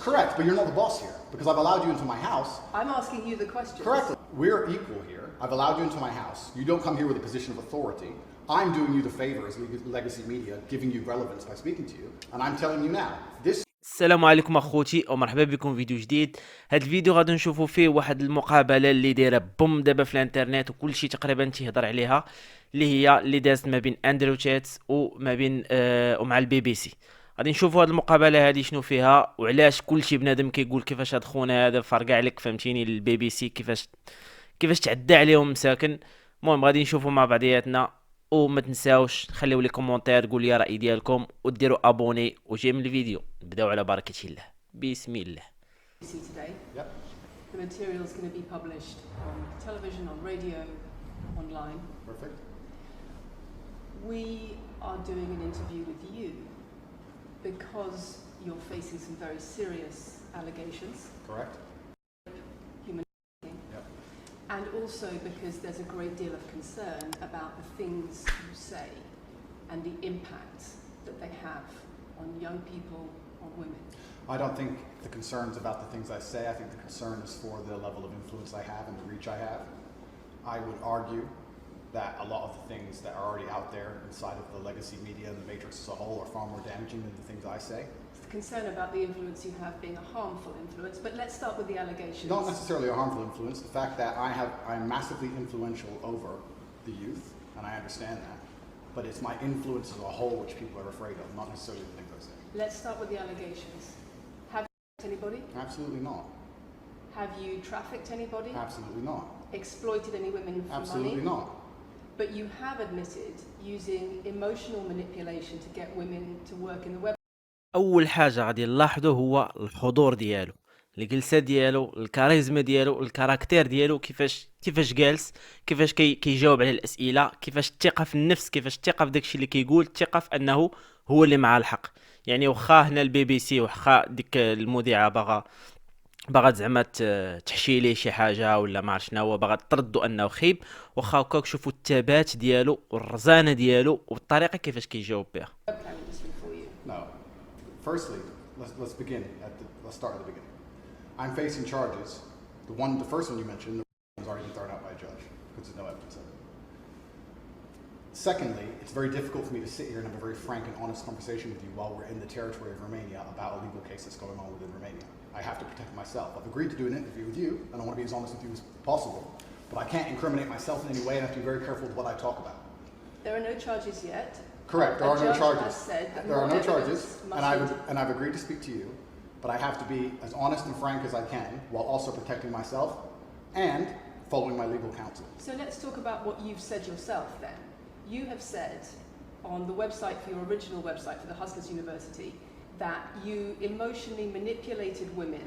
Correct, but you're not the boss here because I've allowed you into my house. I'm asking you the questions. Correct. We're equal here. I've allowed you into my house. You don't come here with a position of authority. I'm doing you the favor as legacy media, giving you relevance by speaking to you, and I'm telling you now, this. السلام عليكم اخوتي ومرحبا بكم في فيديو جديد. هذا الفيديو غادي نشوفوا فيه واحد المقابله اللي دايره بوم دابا في الانترنت وكل شيء تقريبا تيهضر عليها، اللي دازت ما بين اندرو تيت وما بين ومع البي بي سي. غادي نشوفوا هذه المقابله هذه شنو فيها وعلاش كل شيء بنادم كيقول كيفاش هاد خونا هذا فرقع لك، فهمتيني، البي بي سي كيفاش تعدى عليهم مساكن. المهم غادي نشوفوا مع بعضياتنا، وما تنساوش خليو لي كومونتير، قول لي راي ديالكم وديروا ابوني وجاي من الفيديو. نبداو على بركه الله، بسم الله. Yep. The material is going to be published on television, on radio, online. Perfect. We are doing an interview with you because you're facing some very serious allegations. Correct. Human trafficking. Yep. And also because there's a great deal of concern about the things you say and the impact that they have on young people, on women. I don't think the concern's about the things I say. I think the concern is for the level of influence I have and the reach I have. I would argue that a lot of the things that are already out there inside of the legacy media and the matrix as a whole are far more damaging than the things I say. The concern about the influence you have being a harmful influence, but let's start with the allegations. Not necessarily a harmful influence. The fact that I'm massively influential over the youth, and I understand that, but it's my influence as a whole which people are afraid of, not necessarily the things I say. Let's start with the allegations. Have you trafficked anybody? Absolutely not. Have you trafficked anybody? Absolutely not. Exploited any women for Absolutely money? not. But you have admitted using emotional manipulation to get women to work in the web. اول حاجه غادي نلاحظوا هو الحضور ديالو، الجلسه ديالو، الكاريزما ديالو، الكاركتير ديالو، كيفاش جالس، كيفاش كيجاوب على الاسئله، كيفاش الثقه في النفس، كيفاش الثقه في داكشي اللي كيقول، الثقه في انه هو اللي مع الحق. يعني واخا هنا البي بي سي واخا ديك المذيعه باغا زعما تحشي ليه شي حاجه ولا ما عرف شنو، هو باغا تردوا انه خيب، واخا هكاك شوفوا الثبات ديالو والرزانه ديالو والطريقه كيفاش كيجاوب بها. webcam industry for you. No. Firstly, let's begin let's start at the beginning. I'm facing charges. The first one you mentioned, was already been thrown out by a judge because there's no evidence of it. Secondly, it's very difficult for me to sit here and have a very frank and honest conversation with you while we're in the territory of Romania about a legal case that's going on within Romania. I have to protect myself. I've agreed to do an interview with you, and I want to be as honest with you as possible, but I can't incriminate myself in any way, and I have to be very careful with what I talk about. There are no charges yet. Correct, there are no charges. There are no charges, and I've agreed to speak to you, but I have to be as honest and frank as I can while also protecting myself and following my legal counsel. So let's talk about what you've said yourself then. You have said on the website, for your original website for the Hustlers University, that you emotionally manipulated women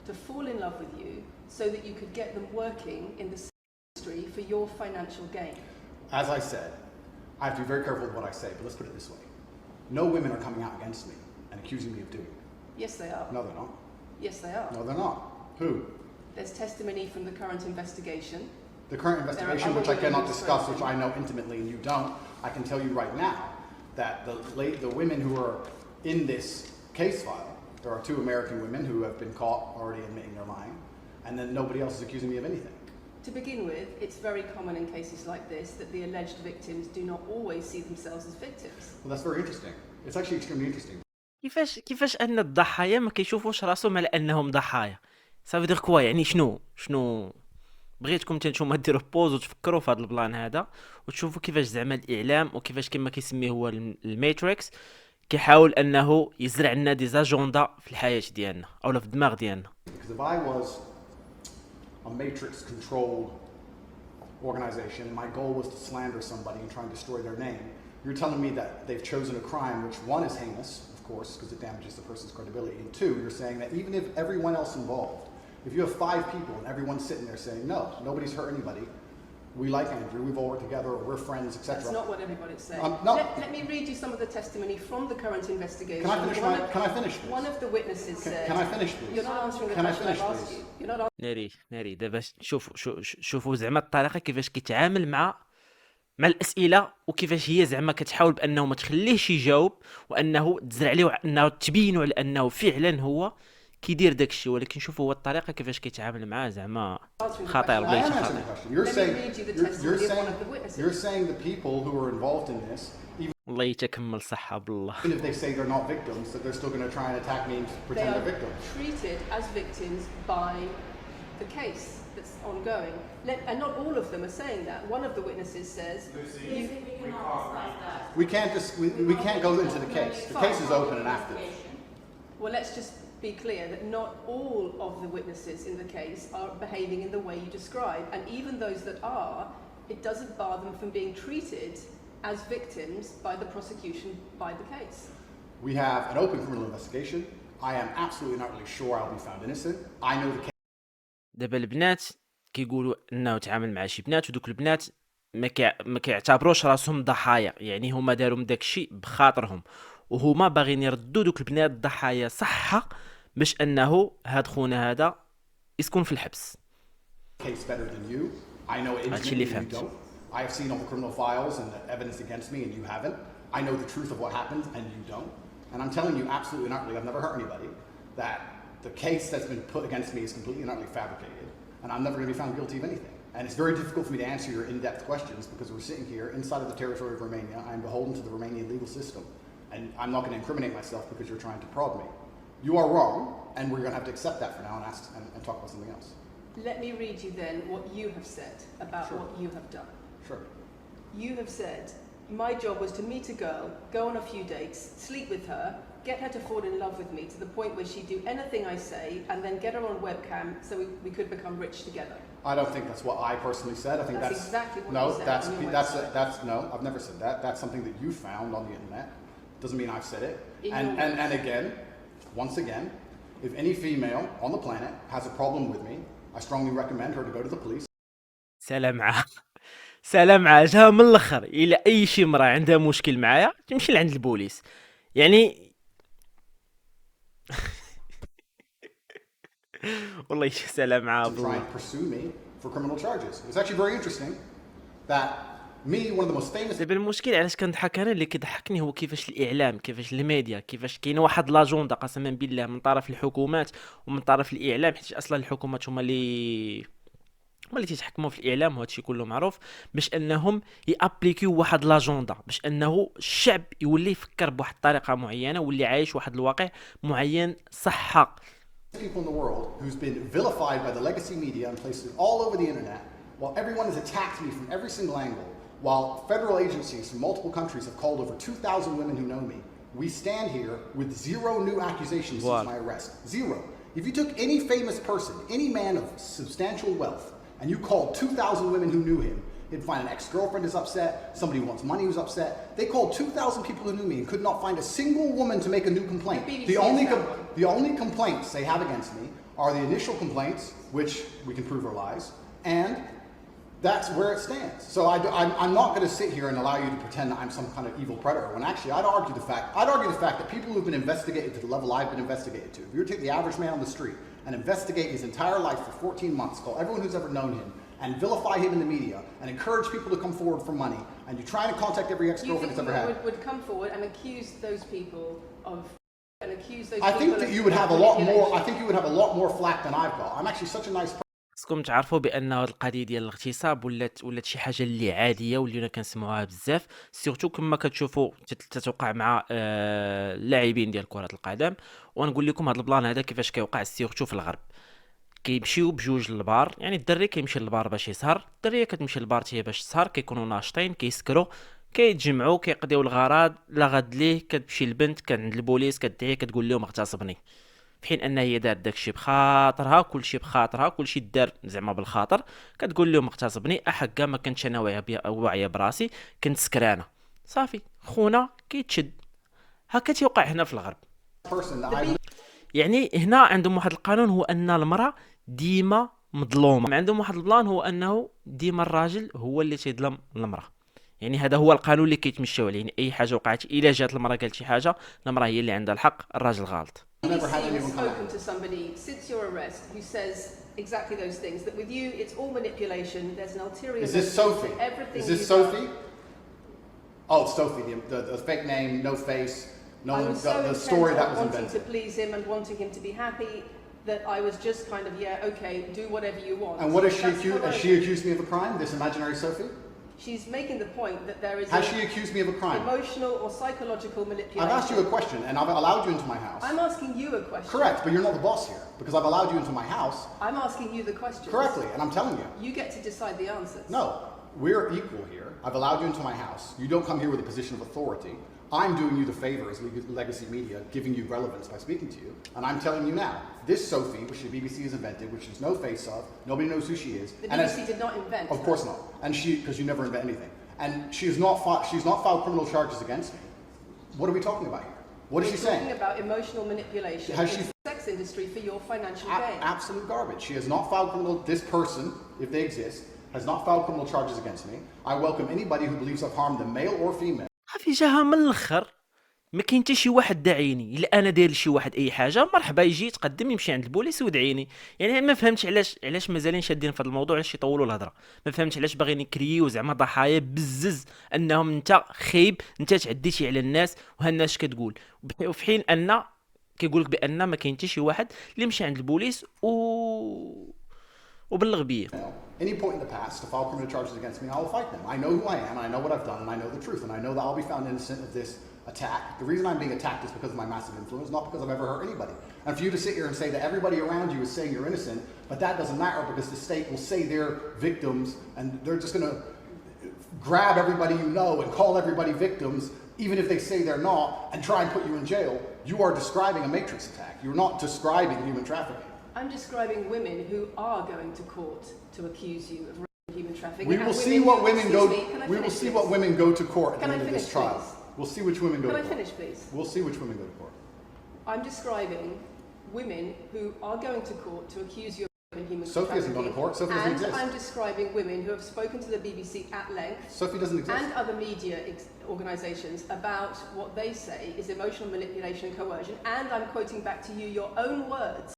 to fall in love with you so that you could get them working in the industry for your financial gain. As I said, I have to be very careful with what I say, but let's put it this way. No women are coming out against me and accusing me of doing it. Yes, they are. No, they're not. Yes, they are. No, they're not. Who? There's testimony from the current investigation. The current investigation, which I cannot discuss, which I know intimately and you don't, I can tell you right now that the women who are in this case file, there are 2 American women who have been caught already admitting they're lying, and then nobody else is accusing me of anything. To begin with, it's very common in cases like this that the alleged victims do not always see themselves as victims. Well, that's very interesting. It's actually extremely interesting. كيفاش ان الضحايا ما كيشوفوش راسهم على انهم ضحايا؟ صافي دير كوا، يعني شنو بغيتكم نتوما ديروا بوز وتفكروا في هذا البلان هذا وتشوفوا كيفاش زعما الاعلام وكيفاش كما كيسميه هو الماتريكس كيحاول انه يزرع لنا دي زاجوندا في الحياه ديالنا اولا في الدماغ ديالنا. Because if I was a matrix controlled organization, my goal was to slander somebody and try and destroy their name. You're telling me that they've chosen a crime which, one, is heinous, of course, because it damages the person's credibility, and 2, you're saying that even if everyone else involved, if you have 5 people and everyone's sitting there saying, no, nobody's hurt anybody, we like Andrew, we've all worked together, or we're friends, etc. That's not what everybody's saying. No. Let me read you some of the testimony from the current investigation. Can I finish, please? One of the witnesses said... Can I finish, please? You're not answering the Can I question finish, I've asked please? you. You're not answering... ناري دابا شوفوا زعما الطريقه كيفاش كيتعامل مع الاسئله وكيفاش هي زعما كتحاول بانه ما تخليهش يجاوب وانه تزرع عليه انه تبينوا على انه فعلا هو كيدير داكشي، ولكن شوفوا هو الطريقه كيفاش كيتعامل معاه زعما خطير I بغيتي am answering خطير. the question. You're Let me saying read you the you're testimony of one saying of the witnesses. you're saying the people who are involved in this, والله يتكمل صحه بالله. even if they say they're not victims, that they're still going to try and attack me and They pretend are they're victims. treated as victims by the case that's ongoing. And not all of them are saying that. One of the witnesses says, We can't go into the case. The case is open and active. well, let's just be clear that not all of the witnesses in the case are behaving in the way you describe. And even those that are, it doesn't bar them from being treated as victims by the prosecution by the case. We have an open criminal investigation. I am absolutely not really sure I'll be found innocent. I know the case. دابا البنات كيقولوا انه تعامل مع شي بنات، ودوك البنات ما كيعتبروش راسهم ضحايا، يعني هما داروا من داكشي بخاطرهم، وهما باغيين يردوا دوك البنات ضحايا صحه باش انه هاد خونا هذا يسكن في الحبس. Case better than you. I know it هادشي اللي intimately and you فهمت. don't. I have seen all the criminal files and the evidence against me and you haven't. I know the truth of what happened and you don't. And I'm telling you absolutely not really, I've never hurt anybody, that the case that's been put against me is completely and utterly fabricated. And I'm never going to be found guilty of anything. And it's very difficult for me to answer your in-depth questions because we're sitting here inside of the territory of Romania. I'm beholden to the Romanian legal system. And I'm not going to incriminate myself because you're trying to prod me. You are wrong, and we're going to have to accept that for now and ask and talk about something else. Let me read you then what you have said about Sure. what you have done. Sure. You have said, my job was to meet a girl, go on a few dates, sleep with her, get her to fall in love with me to the point where she'd do anything I say, and then get her on webcam so we could become rich together. I don't think that's what I personally said. I think That's that's exactly what no, you said that's on your that's website. that's no. I've never said that. That's something that you found on the internet. Doesn't mean I've said it. In And your and again, once again, if any female on the planet has a problem with me, I strongly recommend her to go to the police. سلام معاه. سلام معاه جا من الاخر، الى اي شي مراه عندها مشكل معايا تمشي لعند البوليس، يعني والله سلام معاه To try بالله. and pursue me for criminal charges. It's actually very interesting that me, one of the most famous دابا المشكل علاش كنضحك انا، اللي كيضحكني هو كيفاش الاعلام، كيفاش الميديا، كيفاش كاينه واحد لاجوندا قسما بالله من طرف الحكومات ومن طرف الاعلام، حيت اصلا الحكومات هما اللي تيتحكموا في الاعلام، وهذا الشيء كله معروف، باش انهم يابليكيو واحد لاجوندا باش انه الشعب يولي يفكر بواحد الطريقه معينه، واللي عايش واحد الواقع معين صحه. people in the world who's been vilified by the legacy media and places all over the internet, while everyone has attacked me from every single angle, while federal agencies from multiple countries have called over 2,000 women who know me, we stand here with zero new accusations Wow. since my arrest. Zero. If you took any famous person, any man of substantial wealth, and you called 2,000 women who knew him, you'd find an ex-girlfriend is upset, somebody who wants money who's upset. They called 2,000 people who knew me and could not find a single woman to make a new complaint. The BBC The only complaints they have against me are the initial complaints, which we can prove are lies, and that's where it stands. So I'm not going to sit here and allow you to pretend that I'm some kind of evil predator, when actually I'd argue the fact that people who've been investigated to the level I've been investigated to, if you were to take the average man on the street and investigate his entire life for 14 months, call everyone who's ever known him, and vilify him in the media, and encourage people to come forward for money, and you try to contact every You ex-girlfriend think that's ever had. would come forward and accuse those people of... And accuse those I think people that of you would have a lot more. manipulation. I think you would have a lot more flack than I've got. I'm actually such a nice person. خصكم تعرفوا بان هاد القضيه ديال الاغتصاب ولات شي حاجه اللي عاديه ولينا كنسمعوها بزاف، سيرتو كما كتشوفوا تتوقع مع اللاعبين ديال كره القدم. ونقول لكم هاد البلان هذا كيفاش كيوقع سيرتو في الغرب، كيمشيو بجوج للبار، يعني الدري كيمشي للبار باش يسهر، الدريه كتمشي للبار حتى هي باش تسهر، كيكونوا ناشطين كيسكروا كيتجمعوا كيقضيو الغرض، لا غاد ليه كتمشي البنت عند البوليس كتدعي كتقول لهم اغتصبني، في حين ان هي دارت داكشي بخاطرها، كلشي بخاطرها، كلشي دار زعما بالخاطر، كتقول لهم اغتصبني، احكا ما كنتش انا واعيه براسي، كنت سكرانه، صافي خونا كيتشد. هكا تيوقع هنا في الغرب. Person that I يعني هنا عندهم واحد القانون هو ان المراه ديما مظلومه، عندهم واحد البلان هو انه ديما الراجل هو اللي تيظلم المراه، يعني هذا هو القانون اللي كيتمشاو عليه. يعني اي حاجه وقعت الا جات المراه قالت شي حاجه، المراه هي اللي عندها الحق، الراجل غلط. never had BBC has anyone come spoken out. to somebody since your arrest who says exactly those things, that with you it's all manipulation, there's an ulterior Is this motive to Sophie? everything Is this you've done. Sophie? Oh, it's Sophie, the fake name, no face. No, I one, was so the intent story that on was wanting invented. to please him and wanting him to be happy that I was just kind of, yeah, okay, do whatever you want. And what is she That's accused? Has she accused me of a crime? This imaginary Sophie? She's making the point that there is Has she accused me of a crime? emotional or psychological manipulation. I've asked you a question, and I've allowed you into my house. I'm asking you a question. Correct, but you're not the boss here, because I've allowed you into my house I'm asking you the question. correctly, and I'm telling you. You get to decide the answers. No, we're equal here. I've allowed you into my house. You don't come here with a position of authority. I'm doing you the favor as legacy media, giving you relevance by speaking to you. And I'm telling you now, this Sophie, which the BBC has invented, which there's no face of, nobody knows who she is. The and BBC did not invent Of her. course not. And because you never invent anything. And she's not filed criminal charges against me. What are we talking about here? What is she We're talking saying? about emotional manipulation Has in she- the sex industry for your financial gain. Absolute garbage. She has not filed this person, if they exist, has not filed criminal charges against me. I welcome anybody who believes I've harmed them, male or female. عافي جاها من الاخر. ما كاين حتى شي واحد داعيني الا انا داير لشي واحد اي حاجه مرحبا يجي يتقدم يمشي عند البوليس ودعيني. يعني ما فهمتش علاش مازالين شادين في هذا الموضوع، علاش يطولوا الهضره. ما فهمتش علاش باغيين يكريو زعما ضحايا بزز انهم انت خايب، انت تعديتي على الناس وهالناس كتقول، وفي حين ان كيقول لك بان ما كاين حتى شي واحد اللي مشى عند البوليس وبلغ بيه. Any point in the past to file criminal charges against me, I will fight them. I know who I am, and I know what I've done, and I know the truth, and I know that I'll be found innocent of this attack. The reason I'm being attacked is because of my massive influence, not because I've ever hurt anybody. And for you to sit here and say that everybody around you is saying you're innocent, but that doesn't matter because the state will say they're victims, and they're just going to grab everybody you know and call everybody victims, even if they say they're not, and try and put you in jail. You are describing a matrix attack. You're not describing human trafficking. I'm describing women who are going to court to accuse you of human trafficking. We will see what women go. We will see what women go to court at the end of this trial. We'll see which women go to court. Can I finish, please? We'll see which women go to court. I'm describing women who are going to court to accuse you of human Sophie trafficking. hasn't gone to court. Sophie doesn't exist. And I'm describing women who have spoken to the BBC at length Sophie doesn't exist. and other media organisations about what they say is emotional manipulation and coercion. And I'm quoting back to you your own words.